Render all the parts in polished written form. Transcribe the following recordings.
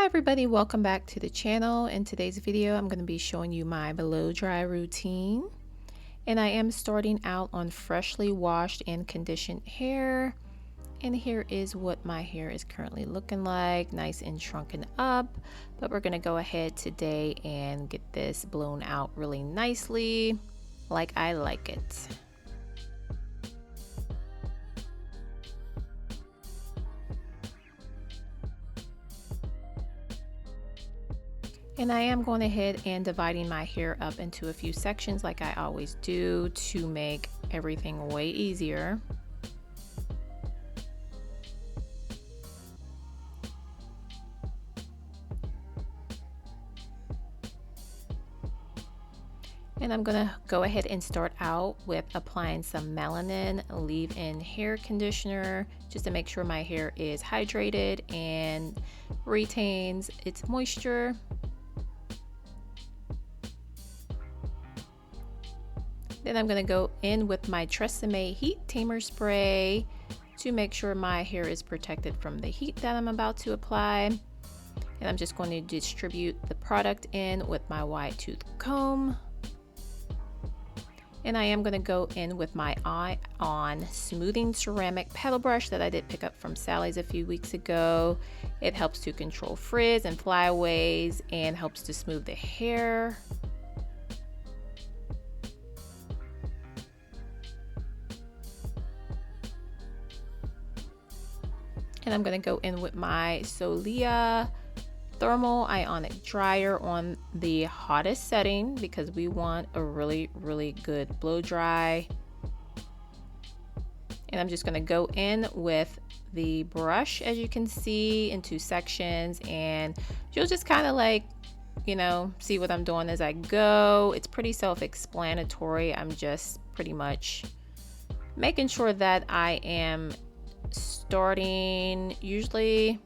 Hi everybody, welcome back to the channel. In today's video I'm going to be showing you my blow dry routine, and I am starting out on freshly washed and conditioned hair. And here is what my hair is currently looking like, nice and shrunken up. But we're going to go ahead today and get this blown out really nicely like I like it. And I am going ahead and dividing my hair up into a few sections like I always do to make everything way easier. And I'm gonna go ahead and start out with applying some Melanin leave-in hair conditioner just to make sure my hair is hydrated and retains its moisture. Then I'm going to go in with my Tresemme Heat Tamer spray to make sure my hair is protected from the heat that I'm about to apply. And I'm just going to distribute the product in with my wide tooth comb. And I am going to go in with my Eye-On smoothing ceramic paddle brush that I did pick up from Sally's a few weeks ago. It helps to control frizz and flyaways and helps to smooth the hair. And I'm going to go in with my Solia thermal ionic dryer on the hottest setting because we want a really good blow dry. And I'm just going to go in with the brush, as you can see, in two sections, and you'll just kind of like, you know, see what I'm doing as I go. It's pretty self-explanatory. I'm just pretty much making sure that I am starting usually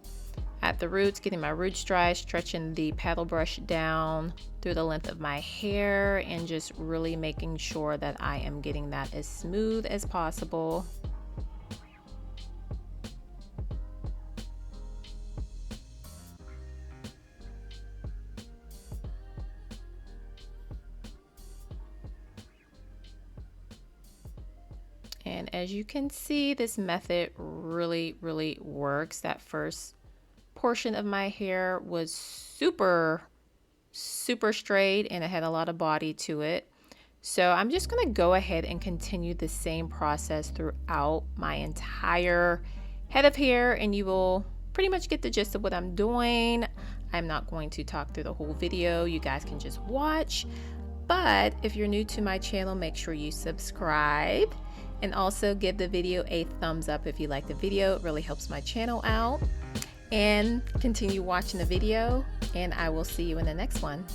at the roots, getting my roots dry, stretching the paddle brush down through the length of my hair, and just really making sure that I am getting that as smooth as possible. And as you can see, this method really works. That first portion of my hair was super straight and it had a lot of body to it. So I'm just going to go ahead and continue the same process throughout my entire head of hair, and you will pretty much get the gist of what I'm doing. I'm not going to talk through the whole video. You guys can just watch. But if you're new to my channel, make sure you subscribe. And also give the video a thumbs up if you like the video. It really helps my channel out. And continue watching the video, and I will see you in the next one.